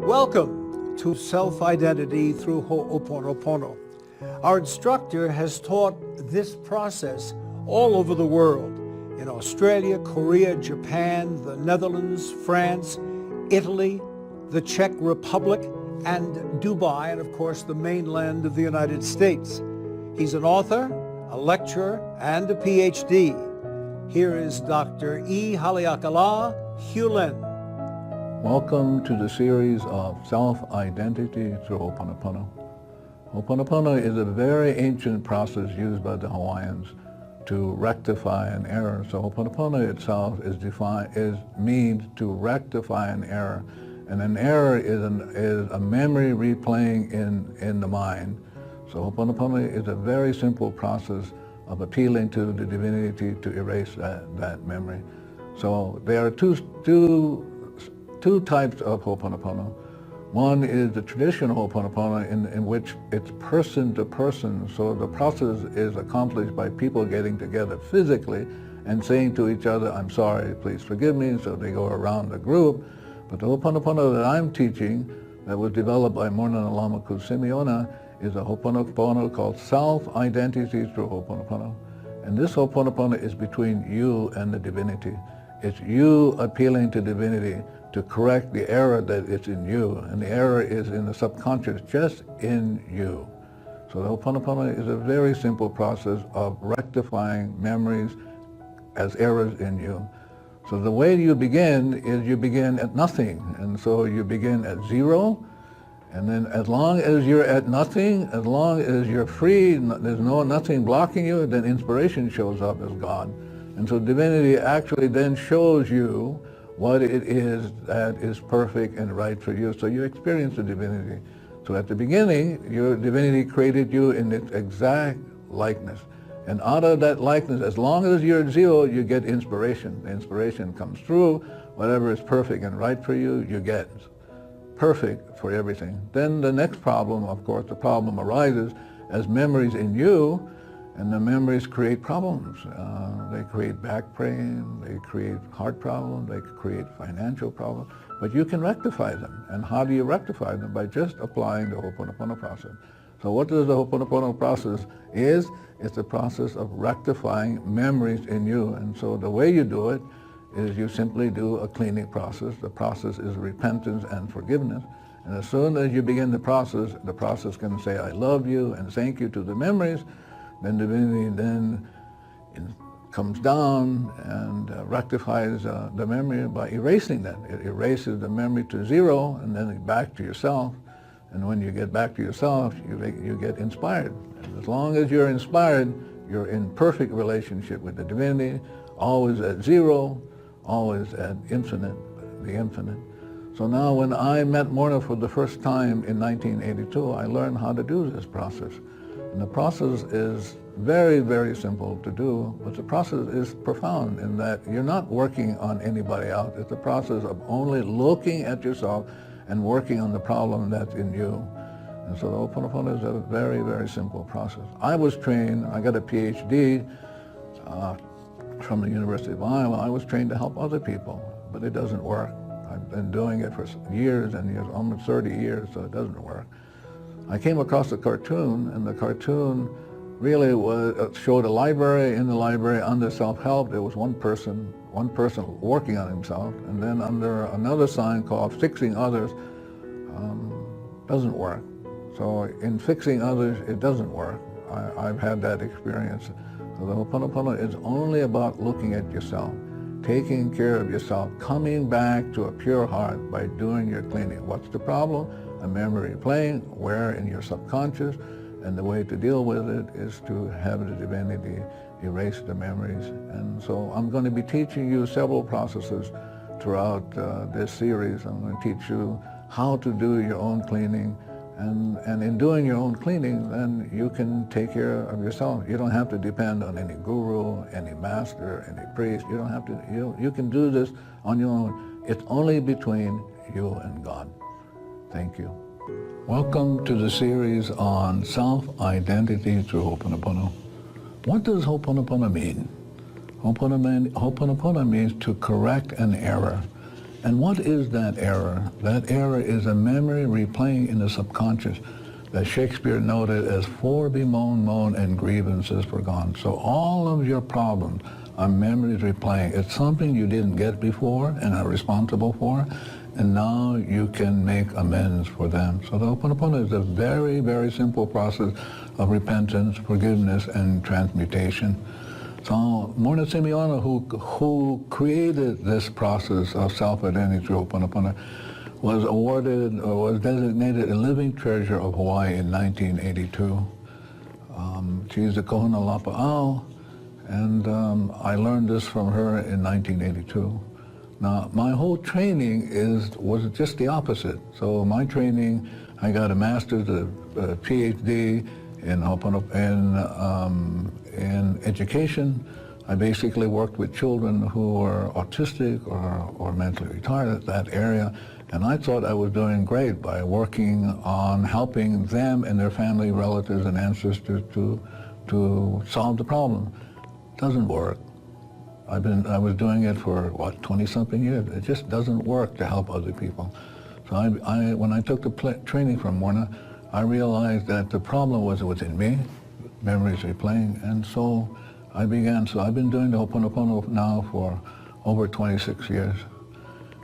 Welcome to Self-Identity through Ho'oponopono. Our instructor has taught this process all over the world, in Australia, Korea, Japan, the Netherlands, France, Italy, the Czech Republic, and Dubai, and of course the mainland of the United States. He's an author, a lecturer, and a PhD. Here is Dr. E. Haleakala Hulen. Welcome to the series of Self-Identity through Ho'oponopono. Ho'oponopono is a very ancient process used by the Hawaiians to rectify an error. So Ho'oponopono itself means to rectify an error. And an error is a memory replaying in the mind. So Ho'oponopono is a very simple process of appealing to the divinity to erase that memory. So there are two types of Ho'oponopono. One is the traditional Ho'oponopono in which it's person to person. So the process is accomplished by people getting together physically and saying to each other, "I'm sorry, please forgive me." So they go around the group. But the Ho'oponopono that I'm teaching, that was developed by Morna Lama Kusimiona, is a Ho'oponopono called Self-Identity through Ho'oponopono. And this Ho'oponopono is between you and the divinity. It's you appealing to divinity to correct the error that is in you. And the error is in the subconscious, just in you. So the Ho'oponopono is a very simple process of rectifying memories as errors in you. So the way you begin is you begin at nothing. And so you begin at zero. And then as long as you're at nothing, as long as you're free, there's nothing blocking you, then inspiration shows up as God. And so divinity actually then shows you what it is that is perfect and right for you. So you experience the divinity. So at the beginning, your divinity created you in its exact likeness. And out of that likeness, as long as you're at zero, you get inspiration. The inspiration comes through. Whatever is perfect and right for you, you get perfect for everything. Then the next problem, of course, the problem arises as memories in you, and the memories create problems. They create back pain, they create heart problems, they create financial problems, but you can rectify them. And how do you rectify them? By just applying the Ho'oponopono process. So what does the Ho'oponopono process is? It's the process of rectifying memories in you. And so the way you do it is you simply do a cleaning process. The process is repentance and forgiveness. And as soon as you begin the process can say, "I love you," and thank you to the memories. Then divinity then comes down and rectifies the memory by erasing that. It erases the memory to zero and then back to yourself. And when you get back to yourself, you get inspired. And as long as you're inspired, you're in perfect relationship with the divinity, always at zero, always at infinite, the infinite. So now when I met Morna for the first time in 1982, I learned how to do this process. And the process is very, very simple to do, but the process is profound in that you're not working on anybody else. It's a process of only looking at yourself and working on the problem that's in you. And so the Ho'oponopono is a very, very simple process. I was trained, I got a PhD from the University of Iowa. I was trained to help other people, but it doesn't work. I've been doing it for years and years, almost 30 years, so it doesn't work. I came across a cartoon, and the cartoon really showed a library. In the library, under self-help, there was one person working on himself, and then under another sign called fixing others, doesn't work. So in fixing others, it doesn't work. I've had that experience. So the Ho'oponopono is only about looking at yourself, taking care of yourself, coming back to a pure heart by doing your cleaning. What's the problem? A memory playing, where in your subconscious, and the way to deal with it is to have the divinity erase the memories. And so I'm going to be teaching you several processes throughout this series. I'm going to teach you how to do your own cleaning. And in doing your own cleaning, then you can take care of yourself. You don't have to depend on any guru, any master, any priest. You don't have to, you can do this on your own. It's only between you and God. Thank you. Welcome to the series on self-identity through Ho'oponopono. What does Ho'oponopono mean? Ho'oponopono means to correct an error. And what is that error? That error is a memory replaying in the subconscious that Shakespeare noted as "for bemoan, moan, and grievances forgone." So all of your problems are memories replaying. It's something you didn't get before and are responsible for, and now you can make amends for them. So the Ho'oponopono is a very, very simple process of repentance, forgiveness, and transmutation. So Morna Simeona, who created this process of self-identity through Ho'oponopono, was awarded or was designated a living treasure of Hawaii in 1982. She's the Kahuna Lapa'au, and I learned this from her in 1982. Now, my whole training was just the opposite. So my training, I got a master's, a PhD in education. I basically worked with children who were autistic or mentally retarded at that area, and I thought I was doing great by working on helping them and their family, relatives, and ancestors to solve the problem. Doesn't work. I was doing it for, 20-something years. It just doesn't work to help other people. So when I took the training from Morna, I realized that the problem was within me, memories replaying, and so I've been doing the Ho'oponopono now for over 26 years.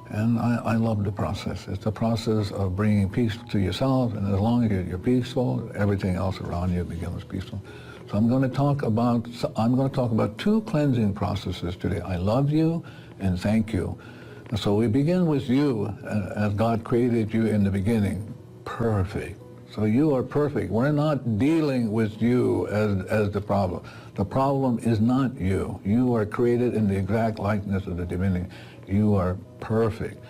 And I love the process. It's a process of bringing peace to yourself, and as long as you're peaceful, everything else around you becomes peaceful. So I'm going to talk about two cleansing processes today. I love you and thank you. And so we begin with you as God created you in the beginning. Perfect. So you are perfect. We're not dealing with you as the problem. The problem is not you. You are created in the exact likeness of the divinity. You are perfect.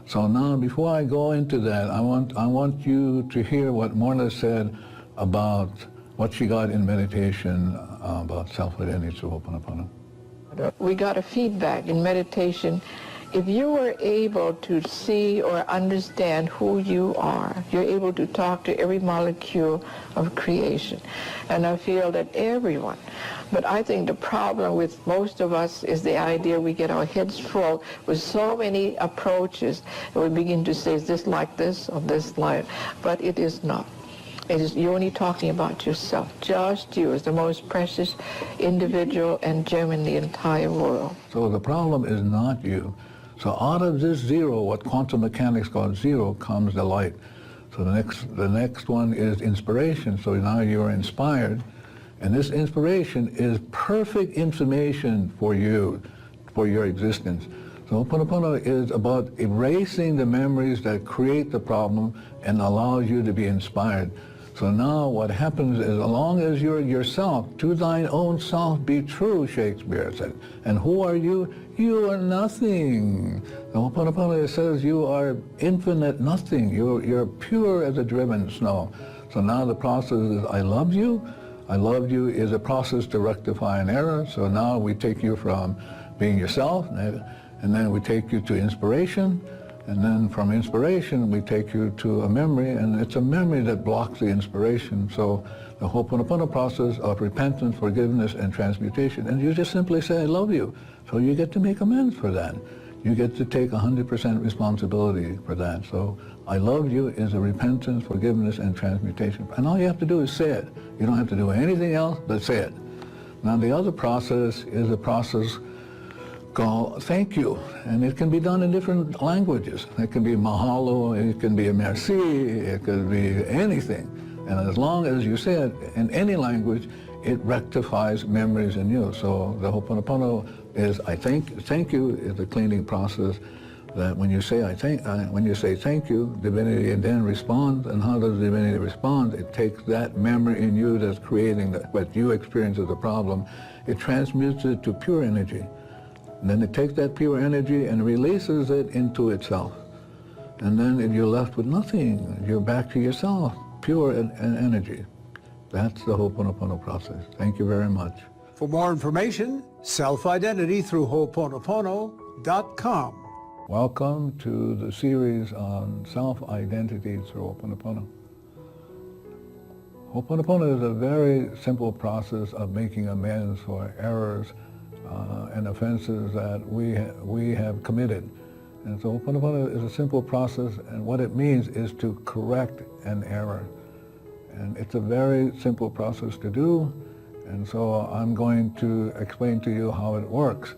So now, before I go into that, I want you to hear what Morna said about what she got in meditation about self-identity through Ho'oponopono. We got a feedback in meditation. If you were able to see or understand who you are, you're able to talk to every molecule of creation. And I feel that everyone, but I think the problem with most of us is the idea we get our heads full with so many approaches, and we begin to say, is this like this or this like, but it is not. You're only talking about yourself. Just you is the most precious individual and gem in the entire world. So the problem is not you. So out of this zero, what quantum mechanics calls zero, comes the light. So the next one is inspiration. So now you are inspired, and this inspiration is perfect information for you, for your existence. So Ho'oponopono is about erasing the memories that create the problem and allows you to be inspired. So now what happens is, as long as you're yourself, to thine own self be true, Shakespeare said. And who are you? You are nothing. The Ho'oponopono says you are infinite nothing. You're pure as a driven snow. So now the process is, I love you. I love you is a process to rectify an error. So now we take you from being yourself, and then we take you to inspiration. And then from inspiration, we take you to a memory, and it's a memory that blocks the inspiration. So the Ho'oponopono process of repentance, forgiveness, and transmutation. And you just simply say, I love you. So you get to make amends for that. You get to take 100% responsibility for that. So I love you is a repentance, forgiveness, and transmutation. And all you have to do is say it. You don't have to do anything else but say it. Now the other process is a process called thank you, and it can be done in different languages. It can be mahalo, it can be a merci, it could be anything. And as long as you say it in any language, it rectifies memories in you. So the Ho'oponopono is thank you is a cleaning process that when you say thank you, divinity then responds. And how does divinity respond? It takes that memory in you that's creating what you experience as a problem, it transmutes it to pure energy. And then it takes that pure energy and releases it into itself. And then if you're left with nothing, you're back to yourself, pure and energy. That's the Ho'oponopono process. Thank you very much. For more information, self-identity through Ho'oponopono.com. Welcome to the series on self-identity through Ho'oponopono. Ho'oponopono is a very simple process of making amends for errors and offenses that we have committed. And so Ho'oponopono is a simple process, and what it means is to correct an error. And it's a very simple process to do, and so I'm going to explain to you how it works.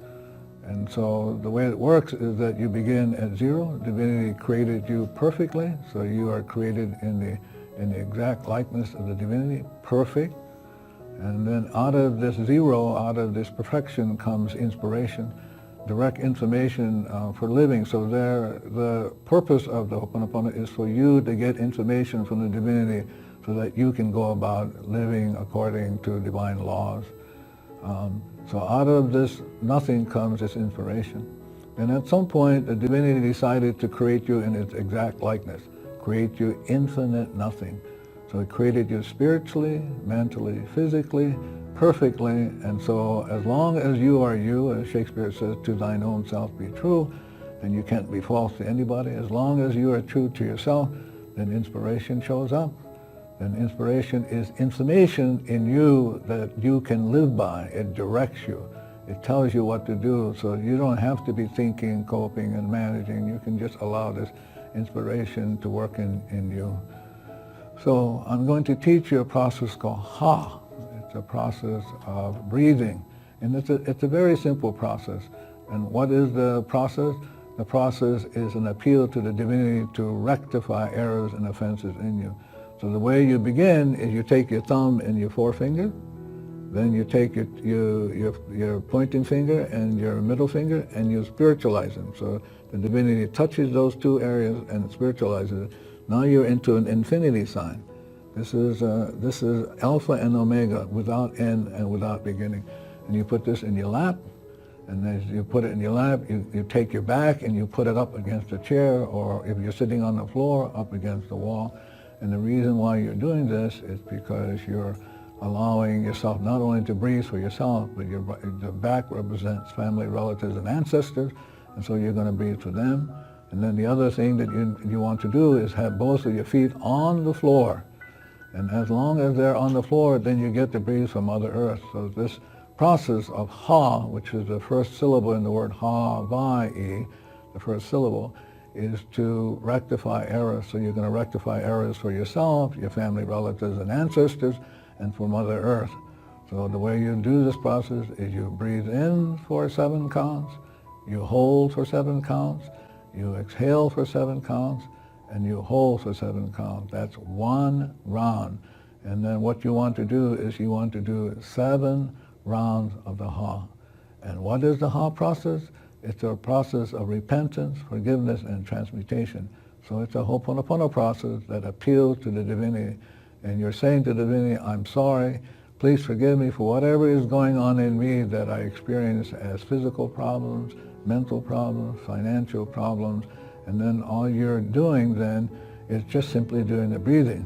And so the way it works is that you begin at zero. Divinity created you perfectly, so you are created in the exact likeness of the divinity, perfect. And then out of this zero, out of this perfection comes inspiration, direct information for living. So the purpose of the Ho'oponopono is for you to get information from the divinity so that you can go about living according to divine laws. So out of this nothing comes this inspiration. And at some point, the divinity decided to create you in its exact likeness, create you infinite nothing. So it created you spiritually, mentally, physically, perfectly. And so as long as you are you, as Shakespeare says, to thine own self be true, and you can't be false to anybody, as long as you are true to yourself, then inspiration shows up. And inspiration is information in you that you can live by. It directs you. It tells you what to do, so you don't have to be thinking, coping, and managing. You can just allow this inspiration to work in you. So I'm going to teach you a process called Ha. It's a process of breathing. And it's a very simple process. And what is the process? The process is an appeal to the divinity to rectify errors and offenses in you. So the way you begin is you take your thumb and your forefinger, then you take your pointing finger and your middle finger and you spiritualize them. So the divinity touches those two areas and spiritualizes it. Now you're into an infinity sign. This is Alpha and Omega, without end and without beginning. And you put this in your lap, and as you put it in your lap, you take your back and you put it up against a chair, or if you're sitting on the floor, up against the wall. And the reason why you're doing this is because you're allowing yourself not only to breathe for yourself, but the back represents family, relatives, and ancestors, and so you're going to breathe for them. And then the other thing that you want to do is have both of your feet on the floor. And as long as they're on the floor, then you get to breathe from Mother Earth. So this process of Ha, which is the first syllable in the word Ha-Va-E, the first syllable, is to rectify errors. So you're going to rectify errors for yourself, your family, relatives, and ancestors, and for Mother Earth. So the way you do this process is you breathe in for 7 counts, you hold for 7 counts, you exhale for 7 counts, and you hold for 7 counts. That's 1 round. And then what you want to do is you want to do 7 rounds of the Ha. And what is the Ha process? It's a process of repentance, forgiveness, and transmutation. So it's a Ho'oponopono process that appeals to the divinity. And you're saying to the divinity, I'm sorry, please forgive me for whatever is going on in me that I experience as physical problems, mental problems, financial problems. And then all you're doing then is just simply doing the breathing.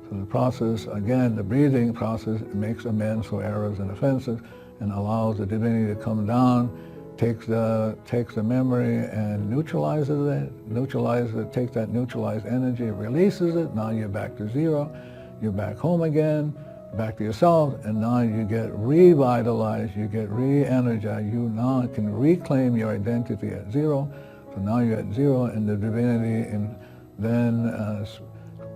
So the process, again, the breathing process makes amends for errors and offenses and allows the divinity to come down, takes the memory and neutralizes it, takes that neutralized energy, releases it. Now you're back to zero. You're back home again, back to yourself, and now you get revitalized, you get re-energized. You now can reclaim your identity at zero. So now you're at zero, and the divinity then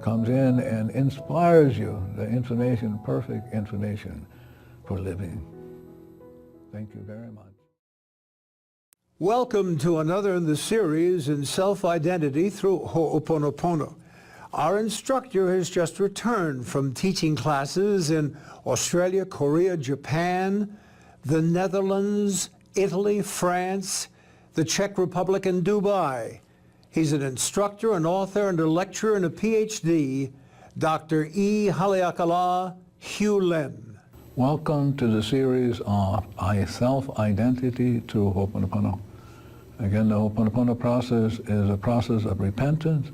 comes in and inspires you, the information, perfect information for living. Thank you very much. Welcome to another in the series in self-identity through Ho'oponopono. Our instructor has just returned from teaching classes in Australia, Korea, Japan, the Netherlands, Italy, France, the Czech Republic, and Dubai. He's an instructor, an author, and a lecturer and a PhD, Dr. E. Haleakala Hugh Lim. Welcome to the series of Self-Identity through Ho'oponopono. Again, the Ho'oponopono process is a process of repentance,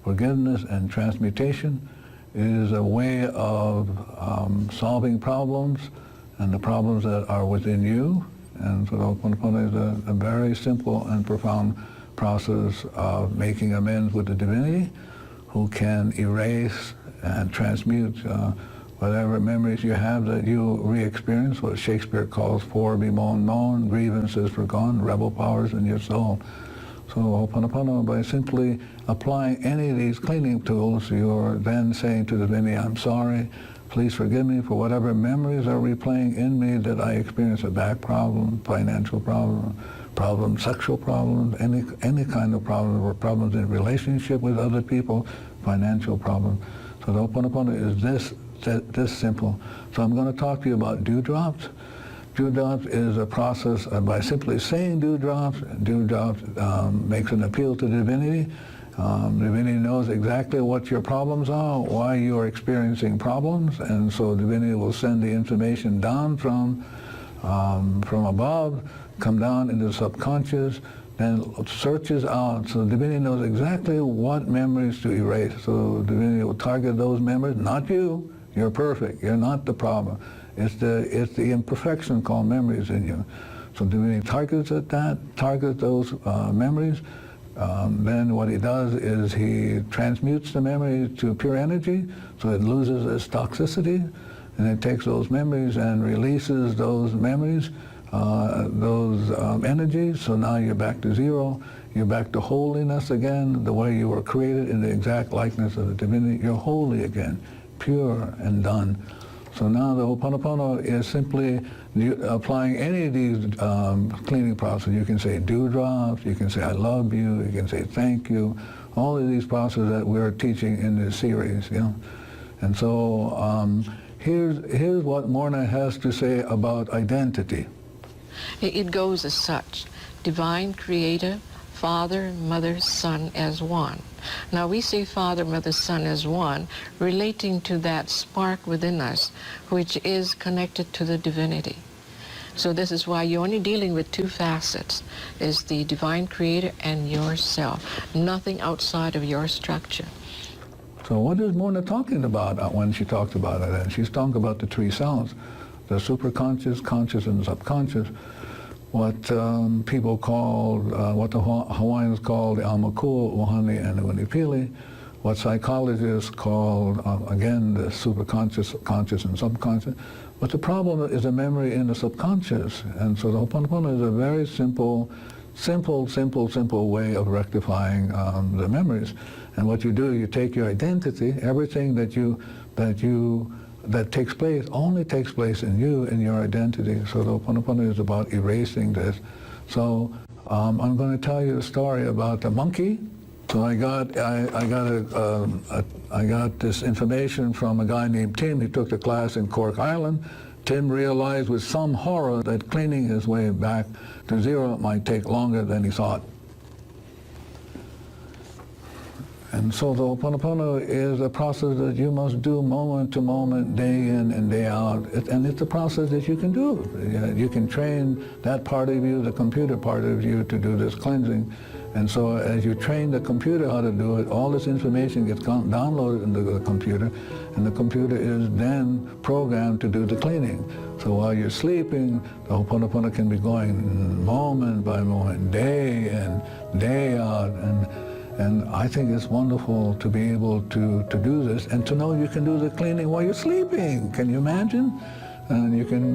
forgiveness, and transmutation. It is a way of solving problems and the problems that are within you. And so the Ho'oponopono is a very simple and profound process of making amends with the divinity, who can erase and transmute whatever memories you have that you re-experience, what Shakespeare calls for bemoan known, grievances forgone, rebel powers in your soul. So Ho'oponopono, by simply applying any of these cleaning tools, you're then saying to the divinity, I'm sorry, please forgive me for whatever memories are replaying in me that I experienced a back problem, financial problem, sexual problems, any kind of problem, or problems in relationship with other people, financial problems. So the Ho'oponopono is this simple. So I'm going to talk to you about dewdrops. Dewdrops is a process by simply saying dewdrops. Dewdrops makes an appeal to divinity. Divinity knows exactly what your problems are, why you are experiencing problems, and so divinity will send the information down from above, come down into the subconscious, then searches out. So divinity knows exactly what memories to erase. So divinity will target those memories, not you. You're perfect. You're not the problem. It's the imperfection called memories in you. So divinity targets at that, targets those memories. Then what he does is he transmutes the memory to pure energy, so it loses its toxicity, and it takes those memories and releases those memories, those energies. So now you're back to zero. You're back to holiness again, the way you were created in the exact likeness of the divinity. You're holy again, pure and done. So now the Ho'oponopono is simply applying any of these cleaning processes. You can say dewdrops, you can say I love you, you can say thank you, all of these processes that we're teaching in this series, you know. And so here's what Morna has to say about identity. It goes as such: divine creator, Father, Mother, Son as one. Now we see Father, Mother, Son as one, relating to that spark within us, which is connected to the divinity. So this is why you're only dealing with two facets, is the divine creator and yourself, nothing outside of your structure. So what is Morna talking about when she talks about it? And she's talking about the three selves, the superconscious, conscious, and subconscious. What people call, what the Hawaiians call the Aumakua, Ohani, and the Unipili, what psychologists call, again, the superconscious, conscious, and subconscious. But the problem is a memory in the subconscious. And so the Ho'oponopono is a very simple way of rectifying the memories. And what you do, you take your identity, everything that takes place only takes place in you, in your identity. So the Ho'oponopono is about erasing this. So I'm going to tell you a story about a monkey. So I got this information from a guy named Tim. He took the class in Cork Island. Tim realized with some horror that cleaning his way back to zero might take longer than he thought. And so the Ho'oponopono is a process that you must do moment to moment, day in and day out. And it's a process that you can do. You can train that part of you, the computer part of you, to do this cleansing. And so as you train the computer how to do it, all this information gets downloaded into the computer, and the computer is then programmed to do the cleaning. So while you're sleeping, the Ho'oponopono can be going moment by moment, day in, day out. And I think it's wonderful to be able to do this and to know you can do the cleaning while you're sleeping. Can you imagine? And you can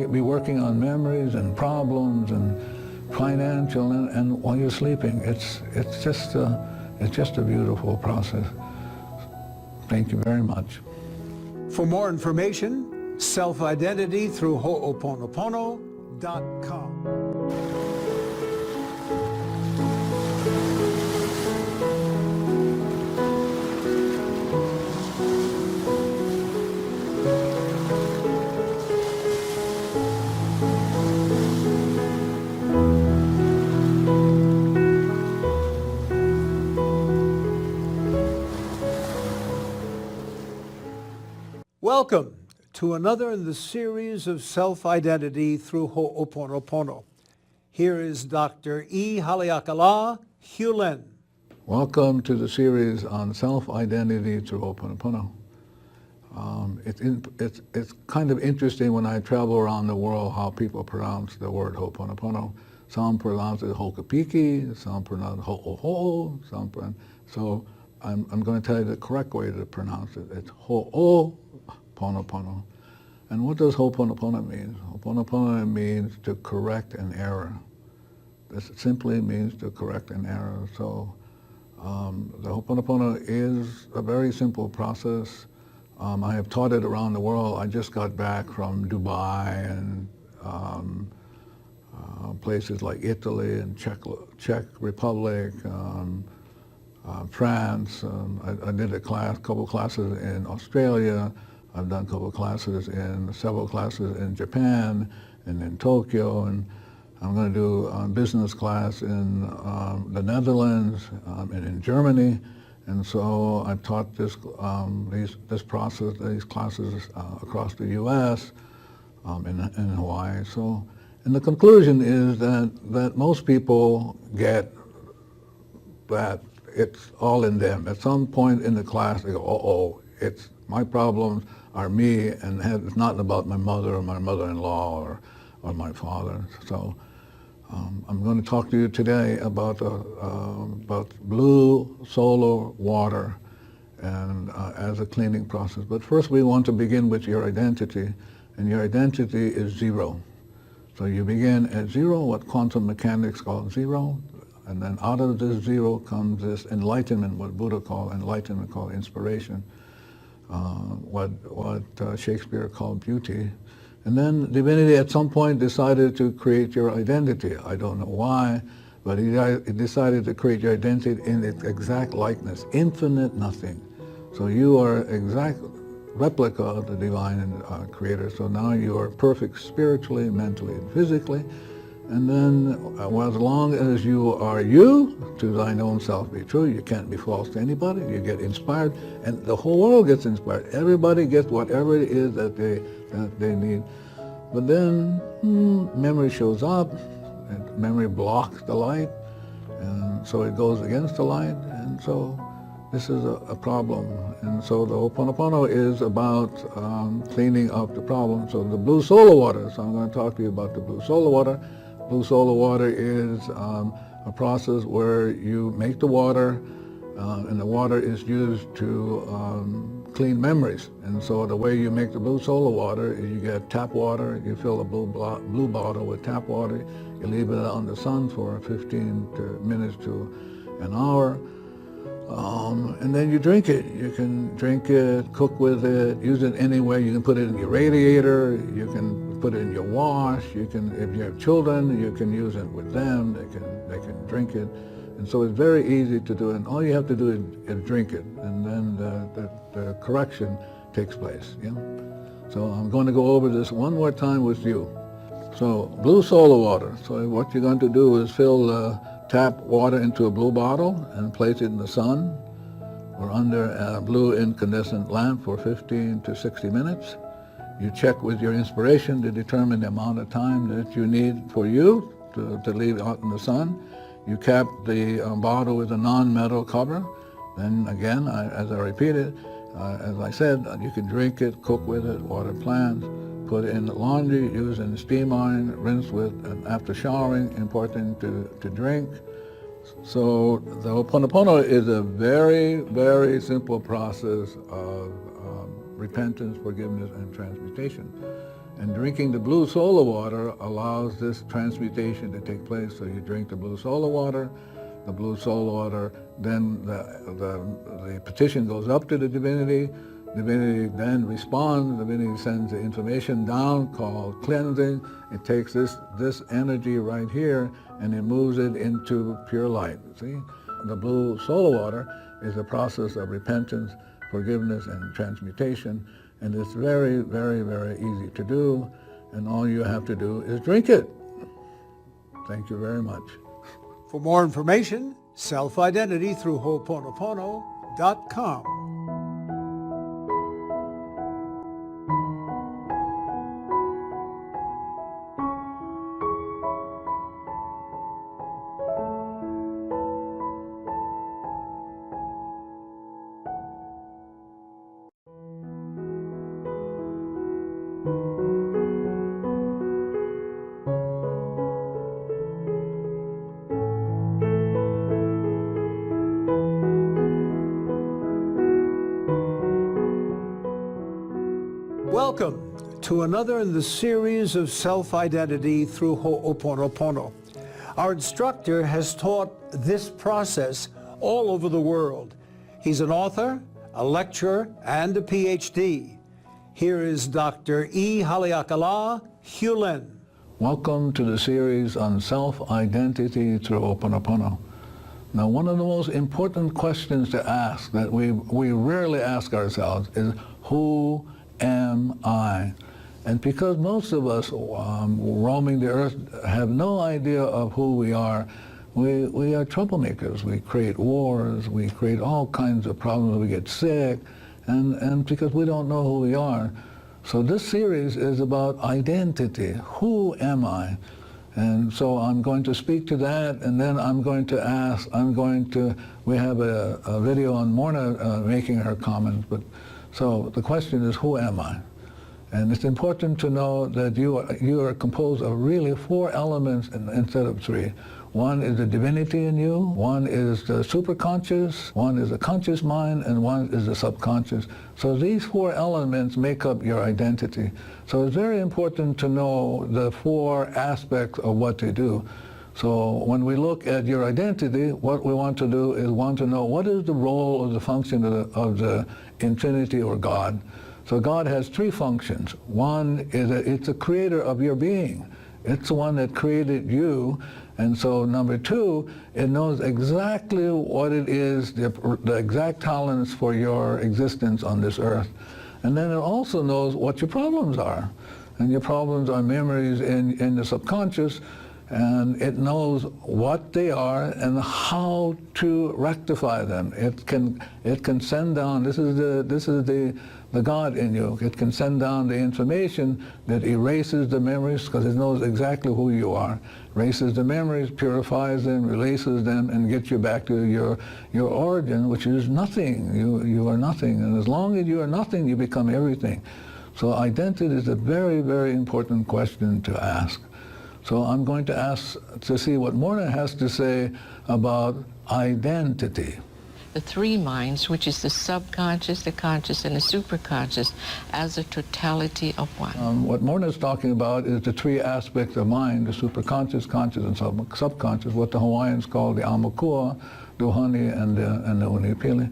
be working on memories and problems and financial and while you're sleeping. It's just a beautiful process. Thank you very much. For more information, self-identity through Ho'oponopono.com. Welcome to another in the series of self-identity through Ho'oponopono. Here is Dr. E. Haleakala Hulen. Welcome to the series on self-identity through Ho'oponopono. It's kind of interesting when I travel around the world how people pronounce the word Ho'oponopono. Some pronounce it Hokapiki, some pronounce it Ho'oho, so I'm going to tell you the correct way to pronounce it. It's Ho'oponopono. And what does Ho'oponopono mean? Ho'oponopono means to correct an error. This simply means to correct an error. So the Ho'oponopono is a very simple process. I have taught it around the world. I just got back from Dubai and places like Italy and Czech Republic, France. I did a couple classes in Australia. I've done several classes in Japan and in Tokyo, and I'm going to do a business class in the Netherlands and in Germany. And so I've taught these classes across the U.S. In Hawaii. So, and the conclusion is that most people get that it's all in them. At some point in the class, they go, "Oh, it's my problems are me, and it's not about my mother or my mother-in-law or my father." So, I'm going to talk to you today about blue solar water and as a cleaning process. But first, we want to begin with your identity, and your identity is zero. So you begin at zero, what quantum mechanics calls zero, and then out of this zero comes this enlightenment, what Buddha called enlightenment, called inspiration, what Shakespeare called beauty. And then divinity at some point decided to create your identity. I don't know why, but it decided to create your identity in its exact likeness, infinite nothing. So you are exact replica of the divine creator. So now you are perfect spiritually, mentally, and physically. And then as long as you are you, to thine own self be true, you can't be false to anybody, you get inspired, and the whole world gets inspired. Everybody gets whatever it is that they need. But then memory shows up, and memory blocks the light, and so it goes against the light, and so this is a problem. And so the Ho'oponopono is about cleaning up the problem. So the blue solar water, so I'm going to talk to you about the blue solar water. Blue solar water is a process where you make the water, and the water is used to clean memories. And so the way you make the blue solar water is you get tap water, you fill a blue bottle with tap water, you leave it out in the sun for 15 minutes to an hour, and then you drink it. You can drink it, cook with it, use it anywhere. You can put it in your radiator, you can put it in your wash, you can, if you have children, you can use it with them, they can drink it. And so it's very easy to do, and all you have to do is drink it, and then the correction takes place. Yeah? So I'm going to go over this one more time with you. So blue solar water. So what you're going to do is fill tap water into a blue bottle and place it in the sun or under a blue incandescent lamp for 15 to 60 minutes. You check with your inspiration to determine the amount of time that you need for you to leave out in the sun. You cap the bottle with a non-metal cover. Then again, as I repeated, as I said, you can drink it, cook with it, water plants, put it in the laundry, use in the steam iron, rinse with, and after showering, important to drink. So the Ho'oponopono is a very, very simple process of repentance, forgiveness, and transmutation. And drinking the blue solar water allows this transmutation to take place. So you drink the blue solar water, then the petition goes up to the divinity. Divinity then responds. Divinity sends the information down called cleansing. It takes this energy right here and it moves it into pure light. See, the blue solar water is a process of repentance, forgiveness, and transmutation, and it's very, very, very easy to do. And all you have to do is drink it. Thank you very much. For more information, self-identity through Ho'oponopono.com. Welcome to another in the series of self-identity through Ho'oponopono. Our instructor has taught this process all over the world. He's an author, a lecturer, and a PhD. Here is Dr. E. Haleakala Hulen. Welcome to the series on self-identity through Ho'oponopono. Now, one of the most important questions to ask that we rarely ask ourselves is, who am I? And because most of us roaming the earth have no idea of who we are are troublemakers. We create wars, we create all kinds of problems, we get sick, and because we don't know who we are. So this series is about identity. Who am I? And so I'm going to speak to that, and then I'm going to ask, we have a video on Morna making her comments, so the question is, who am I? And it's important to know that you are composed of really 4 elements instead of 3. One is the divinity in you, one is the superconscious, one is the conscious mind, and one is the subconscious. So these 4 elements make up your identity. So it's very important to know the 4 aspects of what they do. So when we look at your identity, what we want to do is want to know what is the role or the function of the infinity or God. So God has 3 functions. One is that it's a creator of your being. It's the one that created you. And so number 2, it knows exactly what it is, the exact tolerance for your existence on this earth. And then it also knows what your problems are. And your problems are memories in the subconscious, and it knows what they are and how to rectify them. It can send down, this is the God in you. It can send down the information that erases the memories, because it knows exactly who you are. Erases the memories, purifies them, releases them, and gets you back to your origin, which is nothing. You are nothing. And as long as you are nothing, you become everything. So identity is a very, very important question to ask. So I'm going to ask to see what Morna has to say about identity. The 3 minds, which is the subconscious, the conscious, and the superconscious, as a totality of one. What Morna is talking about is the 3 aspects of mind, the superconscious, conscious, and subconscious, what the Hawaiians call the Aumakua, the Ohani, and the Unipili.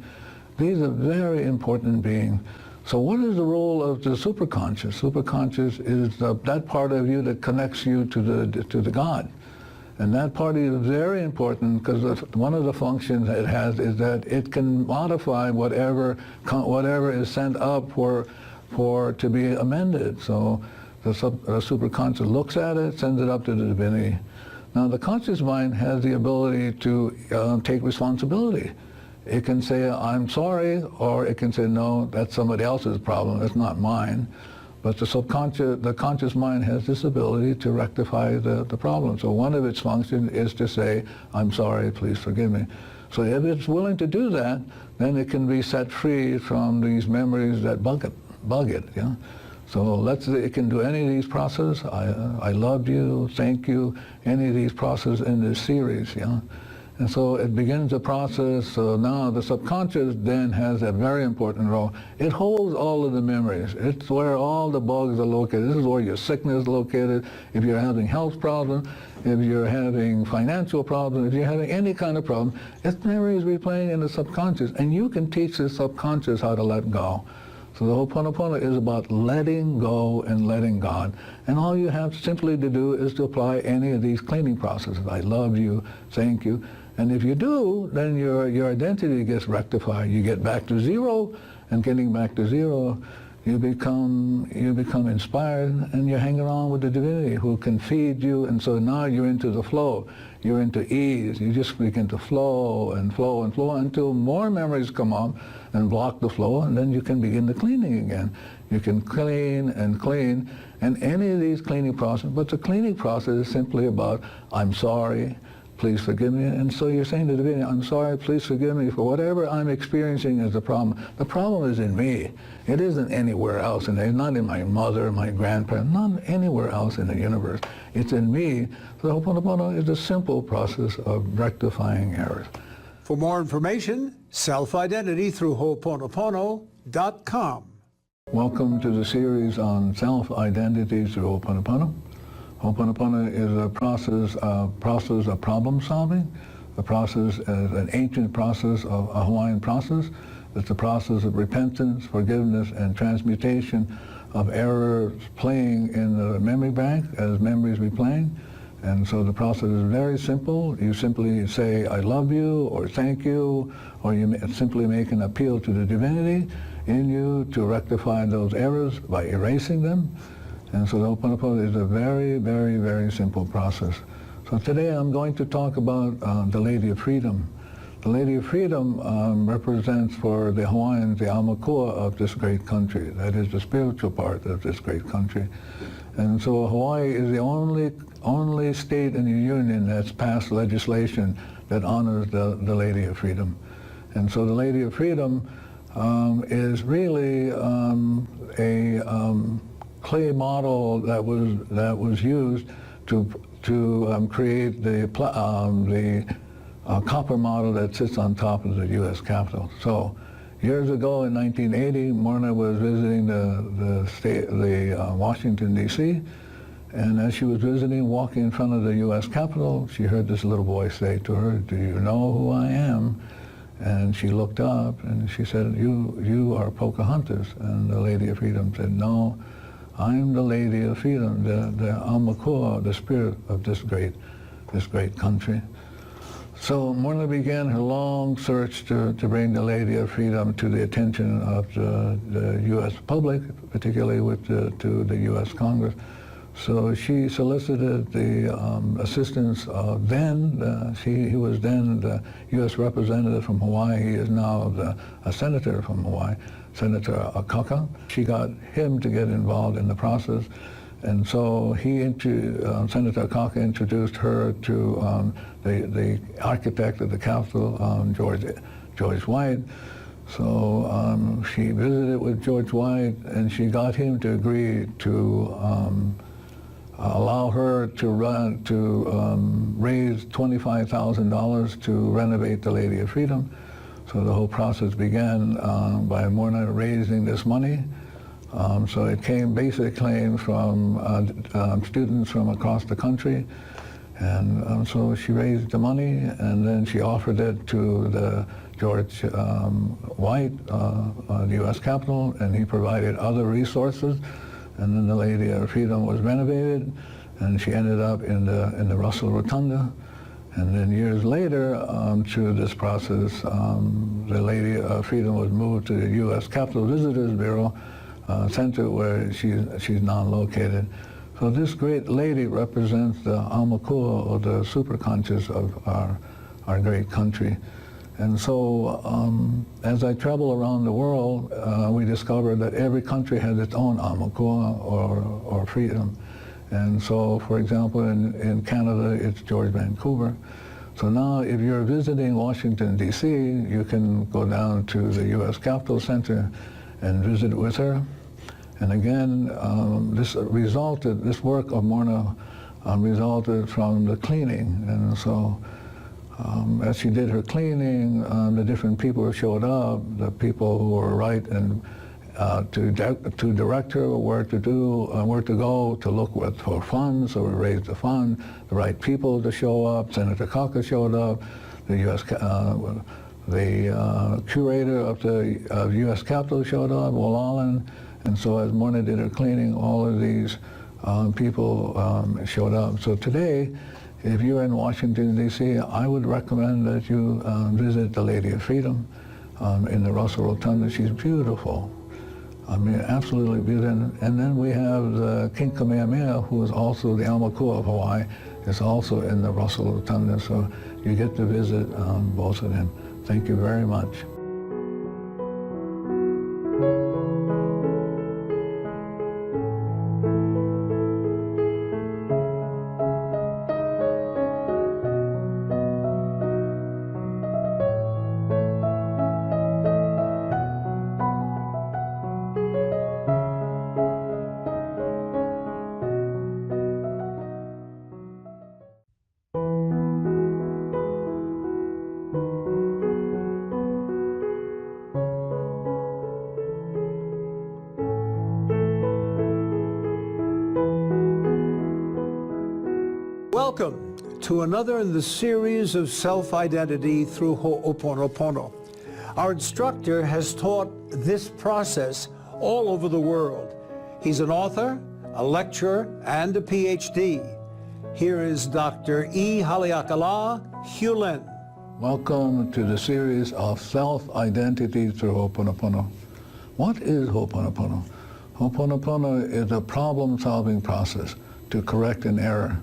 These are very important beings. So what is the role of the superconscious? Superconscious is that part of you that connects you to the God. And that part is very important, because one of the functions it has is that it can modify whatever is sent up for to be amended. So the superconscious looks at it, sends it up to the divinity. Now the conscious mind has the ability to take responsibility. It can say, I'm sorry, or it can say, no, that's somebody else's problem, that's not mine. But the conscious mind has this ability to rectify the problem. So one of its functions is to say, I'm sorry, please forgive me. So if it's willing to do that, then it can be set free from these memories that bug it. Yeah? So let's say it can do any of these processes. I love you, thank you, any of these processes in this series. Yeah? And so it begins the process. So now the subconscious then has a very important role. It holds all of the memories. It's where all the bugs are located. This is where your sickness is located. If you're having health problems, if you're having financial problems, if you're having any kind of problem, it's memories replaying in the subconscious. And you can teach the subconscious how to let go. So the Ho'oponopono is about letting go and letting God. And all you have simply to do is to apply any of these cleaning processes. I love you, thank you. And if you do, then your identity gets rectified. You get back to 0, and getting back to 0, you become inspired, and you hang around with the divinity who can feed you. And so now you're into the flow. You're into ease. You just begin to flow and flow and flow until more memories come up and block the flow, and then you can begin the cleaning again. You can clean and clean, and any of these cleaning processes. But the cleaning process is simply about, I'm sorry, please forgive me. And so you're saying to the divinity, I'm sorry, please forgive me for whatever I'm experiencing as a problem. The problem is in me. It isn't anywhere else. And it's not in my mother, my grandparents, not anywhere else in the universe. It's in me. So the Ho'oponopono is a simple process of rectifying errors. For more information, Self-Identity through Ho'oponopono.com. Welcome to the series on self-identity through Ho'oponopono. Ho'oponopono is a process of problem solving. The process is an ancient process, of a Hawaiian process. It's a process of repentance, forgiveness, and transmutation of errors playing in the memory bank as memories replaying. And so the process is very simple. You simply say, I love you, or thank you, or you simply make an appeal to the divinity in you to rectify those errors by erasing them. And so the Ho'oponopono is a very, very, very simple process. So today I'm going to talk about the Lady of Freedom. The Lady of Freedom represents for the Hawaiians the Aumakua of this great country. That is the spiritual part of this great country. And so Hawaii is the only state in the Union that's passed legislation that honors the Lady of Freedom. And so the Lady of Freedom is really a clay model that was used to create the copper model that sits on top of the U.S. Capitol. So years ago in 1980, Morna was visiting the Washington, D.C., and as she was visiting, walking in front of the U.S. Capitol, she heard this little voice say to her, do you know who I am? And she looked up and she said, you are Pocahontas. And the Lady of Freedom said, no, I'm the Lady of Freedom, the Aumakua, the spirit of this great country. So Morna began her long search to bring the Lady of Freedom to the attention of the U.S. public, particularly to the U.S. Congress. So she solicited the assistance of he was then the U.S. representative from Hawaii. He is now a senator from Hawaii, Senator Akaka. She got him to get involved in the process. And so Senator Akaka introduced her to the architect of the Capitol, George White. So she visited with George White, and she got him to agree to allow her to raise $25,000 to renovate the Lady of Freedom. So the whole process began by Morna raising this money. So it basically came from students from across the country. And so she raised the money, and then she offered it to the George White, the U.S. Capitol, and he provided other resources. And then the Lady of Freedom was renovated, and she ended up in the Russell Rotunda. And then years later, through this process, the Lady of Freedom was moved to the U.S. Capitol Visitors Bureau Center, where she's now located. So this great lady represents the Aumakua, or the superconscious of our great country. And so as I travel around the world, we discover that every country has its own Aumakua, or freedom. And so, for example, in Canada, it's George Vancouver. So now if you're visiting Washington, D.C., you can go down to the U.S. Capitol Center and visit with her. And again, this work of Morna resulted from the cleaning. And so as she did her cleaning, the different people who showed up, the people who were right and to direct her where to go to look for funds, so we raised the fund, the right people to show up. Senator Kaka showed up, the U.S. The curator of the U.S. Capitol showed up, Will Allen, and so as Morna did her cleaning, all of these people showed up. So today, if you're in Washington, D.C., I would recommend that you visit the Lady of Freedom in the Russell Rotunda. She's beautiful. I mean, absolutely beautiful. And then we have the King Kamehameha, who is also the Aumakua of Hawaii, is also in the Russell Rotunda. So you get to visit both of them. Thank you very much. Welcome to another in the series of self-identity through Ho'oponopono. Our instructor has taught this process all over the world. He's an author, a lecturer, and a PhD. Here is Dr. E. Haleakala Hulen. Welcome to the series of self-identity through Ho'oponopono. What is Ho'oponopono? Ho'oponopono is a problem-solving process to correct an error.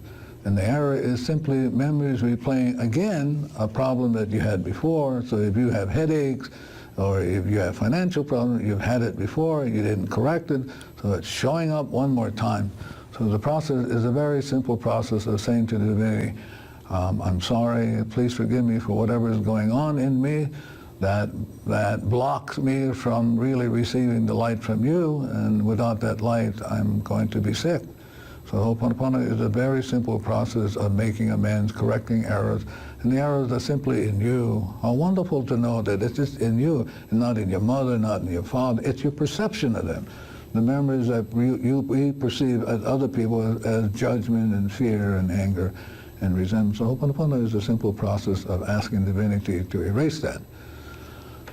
And the error is simply memories replaying again a problem that you had before. So if you have headaches or if you have financial problems, you've had it before, you didn't correct it, so it's showing up one more time. So the process is a very simple process of saying to the divinity, I'm sorry, please forgive me for whatever is going on in me that blocks me from really receiving the light from you, and without that light, I'm going to be sick. So Ho'oponopono is a very simple process of making amends, correcting errors, and the errors are simply in you. How wonderful to know that it's just in you, and not in your mother, not in your father. It's your perception of them. The memories that we perceive as other people as judgment and fear and anger and resentment. So Ho'oponopono is a simple process of asking divinity to erase that.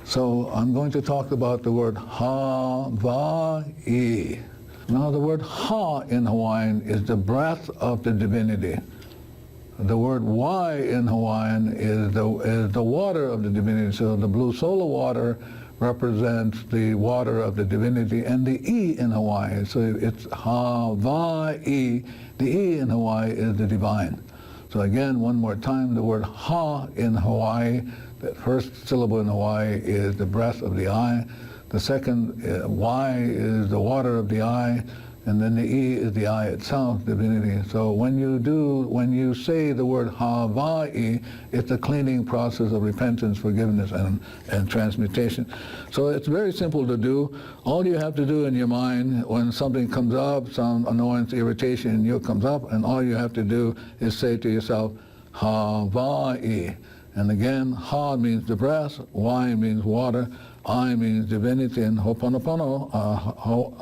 So I'm going to talk about the word Hawaii. Now the word Ha in Hawaiian is the breath of the divinity. The word Y in Hawaiian is the water of the divinity. So the blue solar water represents the water of the divinity, and the E in Hawaii. So it's Hawaii. The E in Hawaii is the divine. So again, one more time, the word Ha in Hawaii, the first syllable in Hawaii is the breath of the eye. The second Y is the water of the eye, and then the E is the eye itself, divinity. So when you say the word Hawaii, it's a cleaning process of repentance, forgiveness, and transmutation. So it's very simple to do. All you have to do in your mind when something comes up, some annoyance, irritation in you comes up, and all you have to do is say to yourself, Hawaii. And again, Ha means the breath, Y means water, I means divinity, and Ho'oponopono,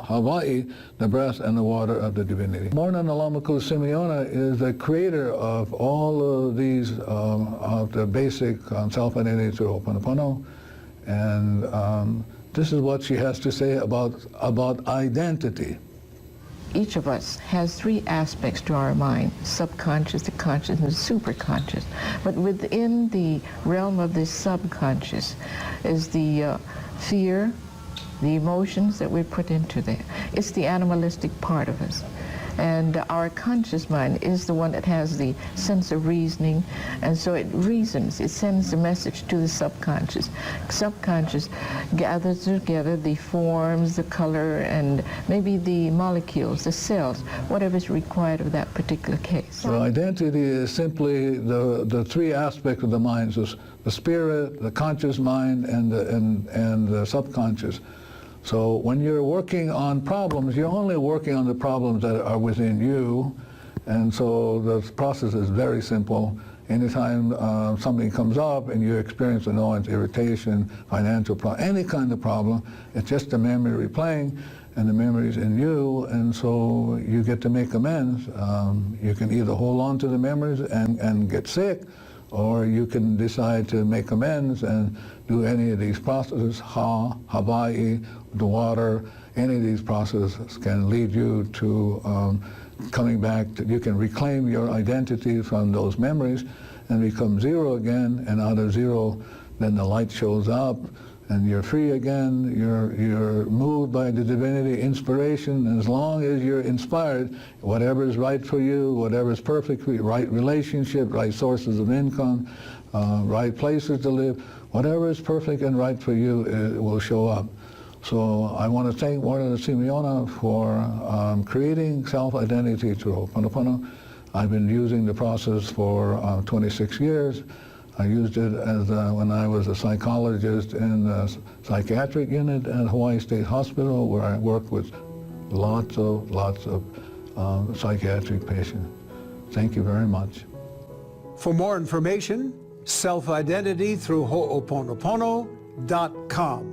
Hawaii, the breath and the water of the divinity. Morna Nalamaku Simeona is the creator of all of these, of the basic self-identity through Ho'oponopono. And this is what she has to say about identity. Each of us has three aspects to our mind: subconscious, the conscious, and the superconscious. But within the realm of the subconscious is the fear, the emotions that we put into there. It's the animalistic part of us. And our conscious mind is the one that has the sense of reasoning, and so it reasons, it sends a message to the subconscious. Subconscious gathers together the forms, the color, and maybe the molecules, the cells, whatever is required of that particular case. So identity is simply the three aspects of the mind, so the spirit, the conscious mind, and the subconscious. So when you're working on problems, you're only working on the problems that are within you, and so the process is very simple. Anytime something comes up and you experience annoyance, irritation, financial problem, any kind of problem, it's just a memory replaying, and the memory's in you, and so you get to make amends. You can either hold on to the memories and get sick, or you can decide to make amends and do any of these processes. Hawaii, the water, any of these processes can lead you to coming back. You can reclaim your identity from those memories and become zero again, and out of zero, then the light shows up, and you're free again. You're moved by the divinity, inspiration, and as long as you're inspired, whatever is right for you, whatever is perfect for you, right relationship, right sources of income, right places to live, whatever is perfect and right for you, it will show up. So I want to thank Morna Simeona for creating self-identity through Ho'oponopono. I've been using the process for 26 years. I used it as when I was a psychologist in the psychiatric unit at Hawaii State Hospital, where I worked with lots of psychiatric patients. Thank you very much. For more information, self-identity through Ho'oponopono.com.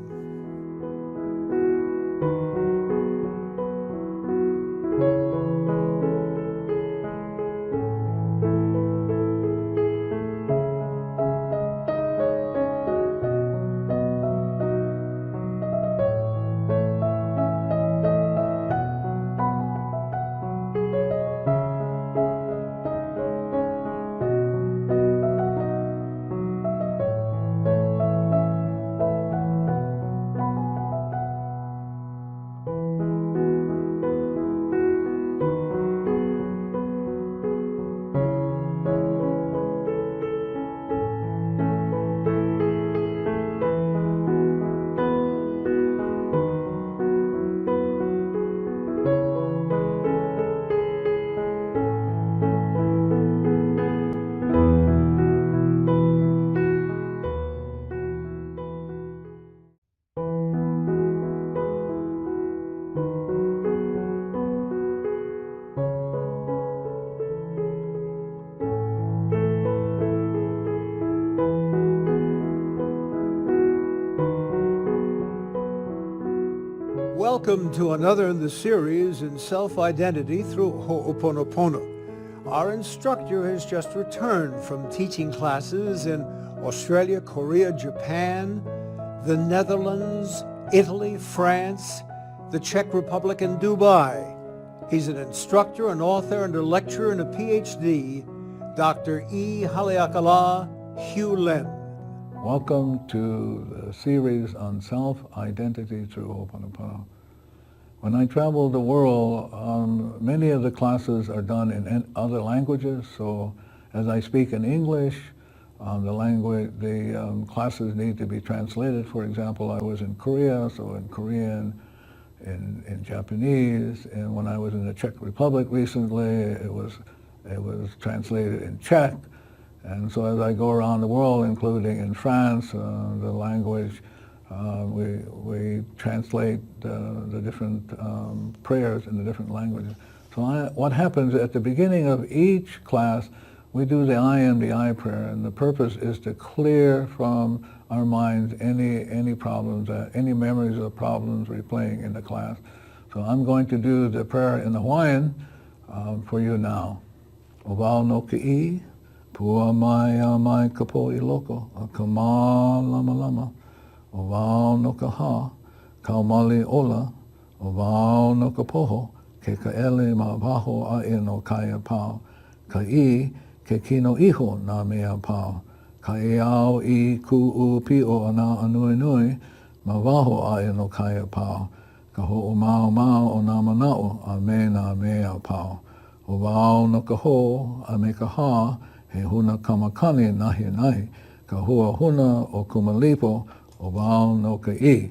Welcome to another in the series in Self-Identity through Ho'oponopono. Our instructor has just returned from teaching classes in Australia, Korea, Japan, the Netherlands, Italy, France, the Czech Republic, and Dubai. He's an instructor, an author, and a lecturer and a PhD, Dr. E. Haleakala Hugh Len. Welcome to the series on self-identity through Ho'oponopono. When I travel the world, many of the classes are done in other languages. So as I speak in English, the classes need to be translated. For example, I was in Korea, so in Korean, in Japanese, and when I was in the Czech Republic recently, it was translated in Czech. And so as I go around the world, including in France, the language, we translate the different prayers in the different languages. So what happens at the beginning of each class, we do the I am the I prayer, and the purpose is to clear from our minds any problems, any memories of problems replaying in the class. So I'm going to do the prayer in Hawaiian for you now. Ovao no ki'i. Pua mai a mai kapo I loko, a kama lama lama, o wao no ka ha, kaumali ola, o wao no ka poho, ke ka ele ma waho a e no kaya pao, ka I, ke kino iho na mea pao, ka e ao I ku u pio ana anui nui, ma waho a e no kaya pao, ka ho o mao mao o na manao a me na mea pao, o wao no ka ho, a me ka ha, he huna kamakani nahi nahi, ka hua huna o kumalipo o wao no ka I.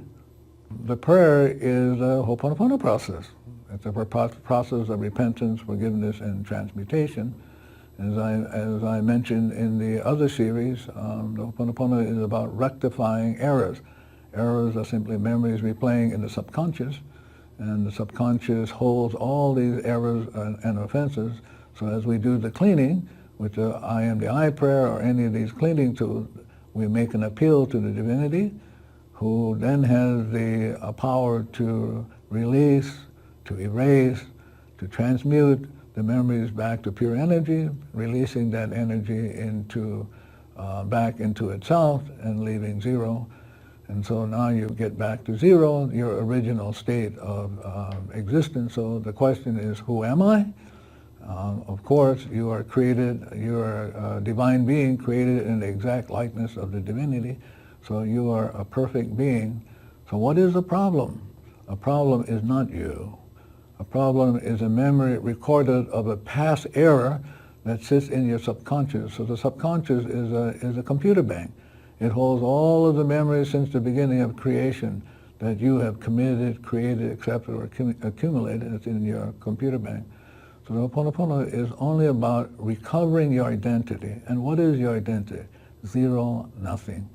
The prayer is a Ho'oponopono process. It's a process of repentance, forgiveness, and transmutation. As I mentioned in the other series, the Ho'oponopono is about rectifying errors. Errors are simply memories replaying in the subconscious, and the subconscious holds all these errors and offenses. So as we do the cleaning, with the I am the I prayer or any of these cleaning tools, we make an appeal to the divinity, who then has the power to release, to erase, to transmute the memories back to pure energy, releasing that energy back into itself and leaving zero. And so now you get back to zero, your original state of existence. So the question is, who am I? Of course, you are created, you are a divine being created in the exact likeness of the divinity, so you are a perfect being. So what is the problem? A problem is not you. A problem is a memory recorded of a past error that sits in your subconscious. So the subconscious is a computer bank. It holds all of the memories since the beginning of creation that you have committed, created, accepted, or accumulated. It's in your computer bank. So the Ho'oponopono is only about recovering your identity. And what is your identity? Zero, nothing.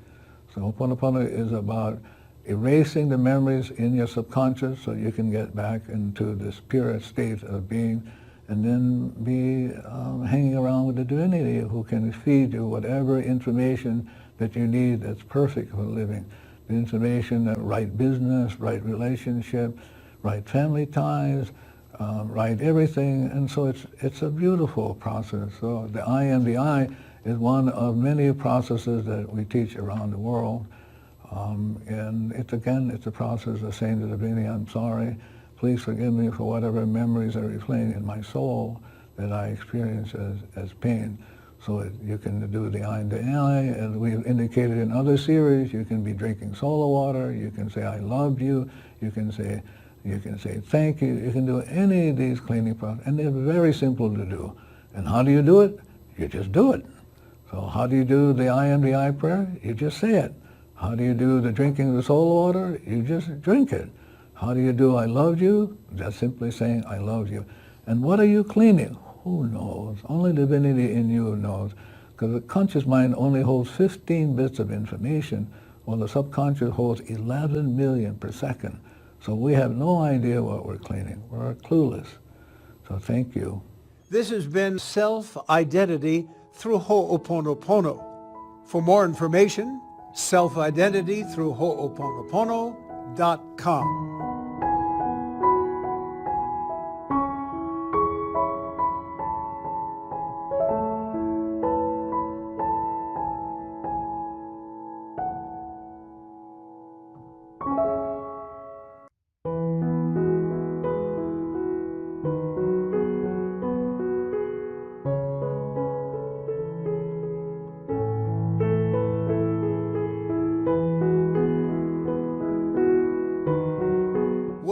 So Ho'oponopono is about erasing the memories in your subconscious so you can get back into this pure state of being and then be hanging around with the divinity who can feed you whatever information that you need that's perfect for living. The information that right business, right relationship, right family ties, right everything, and so it's a beautiful process. So the I am the I is one of many processes that we teach around the world, and it's a process of saying to the divinity, I'm sorry, please forgive me for whatever memories are replaying in my soul that I experience as pain. So you can do the I am the I, as we've indicated in other series. You can be drinking solar water, you can say I love you, you can say thank you. You can do any of these cleaning processes, and they're very simple to do. And how do you do it? You just do it. So how do you do the I am the I prayer? You just say it. How do you do the drinking of the solar water? You just drink it. How do you do I love you? Just simply saying I love you. And what are you cleaning? Who knows? Only divinity in you knows. Because the conscious mind only holds 15 bits of information, while the subconscious holds 11 million per second. So we have no idea what we're cleaning. We're clueless. So thank you. This has been Self-Identity through Ho'oponopono. For more information, Self-Identity through Ho'oponopono.com.